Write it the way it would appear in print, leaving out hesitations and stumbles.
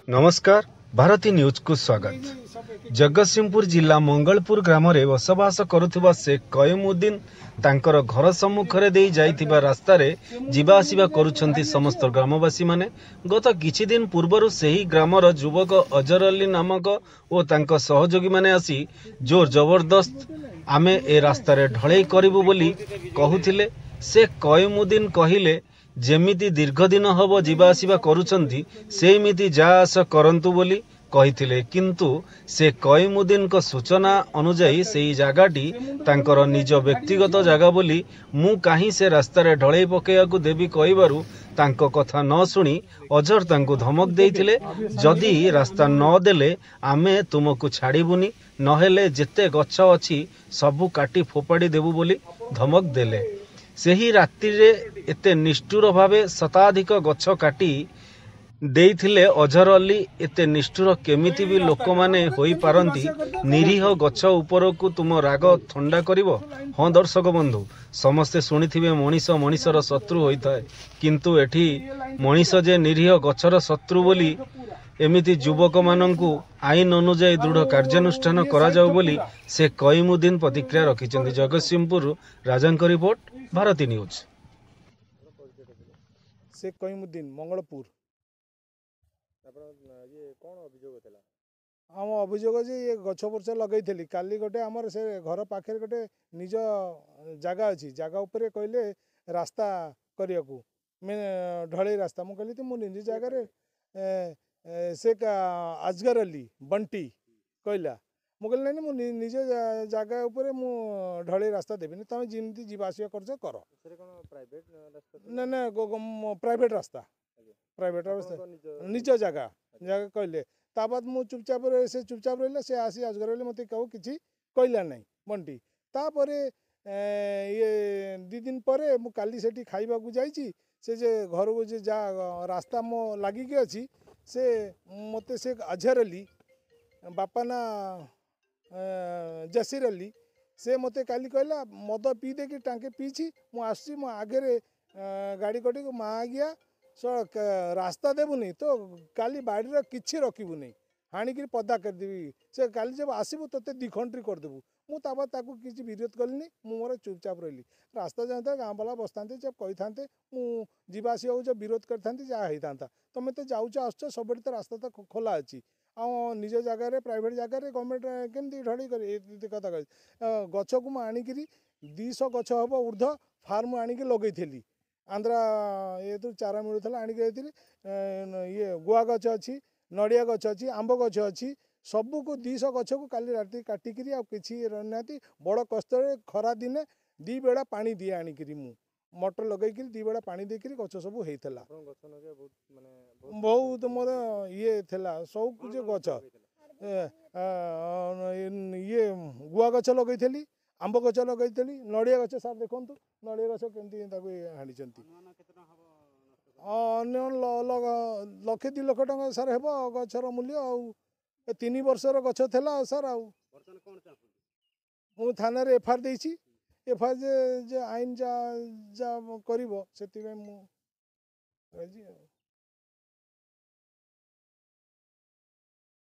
नमस्कार भारती न्यूज को स्वागत। जगतसिंहपुर जिला मंगलपुर ग्राम में बसवास करुवा शेख कयमुद्दीन तांकर घर सम्मुखरे दे जाइथिबा रास्ता रे जिबा आसिबा करुछंती समस्त ग्रामवासी माने। गत किछि दिन पूर्वरु सेही ग्रामर युवक अजर अली नामक ओ तांको सहयोगी माने आसी जोर जबरदस्त आमे ए रास्ता रे ढळेई करिबु बोली कहुथिले। शेख कयमुद्दीन कहिले जेमिति दीर्घ दिन हब जिबा आसिबा करुछंती सेमिति जा आस करंतु बोली कहिथिले, किंतु से कयमुद्दीन को सूचना अनुसार सेही जागाटी तांकर निज व्यक्तिगत जागा बोली मु काहीं से रास्ता रे ढळेई पकेयाकु देबी कहिबारु तांको कथा न सुनी अजर तांको धमक देइथिले, जदि रास्ता न देले आमे तुमको छाड़ीबुनी, नहेले जेते गछ अछि सबु काटी फोपाड़ी देबु बोली धमक देले। सेही रात्रि रे एते निष्ठुर भावे शताधिक गछ काटी देइथिले अजर अली। एते निष्ठुर केमिति भी लोक माने होई पारंती? निरीह गछ उपरकू तुम राग थंडा करिवो? हाँ दर्शक बंधु, समस्ते शुणिथिबे मनीष मनीषर शत्रु होइथाय, किंतु एठी मनीष जे निरीह गछर शत्रु बोली एमिति युवक मानंकु आईन अनुଯାୟୀ दृढ़ कार्यानुष्ठान करा जाऊ बोली से कयमुद्दीन प्रतिक्रिया रखिछन्ति। जगतसिंहपुर राजांक रिपोर्ट, भारती न्यूज। से कयमुद्दीन मंगलपुर आम अभियोग जे ये गछ वर्ष लगे काली गोटे आमर से घर पाखे गोटे निज जगह अच्छी जगह उपरे कहले रास्ता करने को ढलई रास्ता मुझे कहली मु निज जगार से अजगर अली बंटी कहला मुझे कहली नहीं मुझे निज जगह उपर मु ढलई रास्ता देवी तुम जमी जावास कर ना ना प्राइवेट रास्ता निज जगह जगह कहले ताबाद मु चुपचाप से चुपचाप रहा से आसी अजगर अली मत कहू कि कहला ना बंटी तापर ये 2 दिन पर मु काली से खाइबा को जाइए से जे घर को जे जा रास्ता मो लगिकी अच्छी से मत से अजहर अली बापा ना जसीर अली से मत काली कहला मद पी दे कि टाँके पीछी मु आसी मो आगे गाड़ी कटी माँ गया रास्ता देवुनी तो काली बाड़ी किसी रखबुनी हाणिक पदा करदेवी से काली जब आसबू तो 2 खंड्री करदेबू मु ताबाद ताकू किसी विरोध कलिनी मु मोर चुपचाप रही रास्ता जाता गाँ वाला बसता जब कही था मु जीवासी हो जब विरोध करता जहाँ होता तुम तो जाऊच आस सब तो रास्ता तो खोला अच्छी आ निज जगार प्राइवेट जगार गवर्नमेंट केमती ढड़ी कर कथा कह गछ को मुझे 200 गछ हम ऊर्ध फार्म आणिक लगे आंध्रा ये तो चारा मिलूला आणिक ये गुआ गछ अच्छी नड़िया गछ अच्छी आंब गछ अच्छी सबू को 200 गछ को काली राति काटिक किसी रही बड़ कष्ट खरा दिने 2 बेड़ा पानी दिए आणिक मु मोटर लगे 2 बेड़ा पानी देकर गछ सब होता बहुत मोर ये शौक जो गछ ये गुआ गछ लगे आंब गछ लगे नड़िया गछ सार देखु नड़िया गछ केमती हाणी लक्षे 2 लाख टका सार हे गचर मूल्य आ 3 वर्षर गछ था सार मु थाना एफआईआर देछि एफआईआर जे आईन जा जा करिवो सेति में मु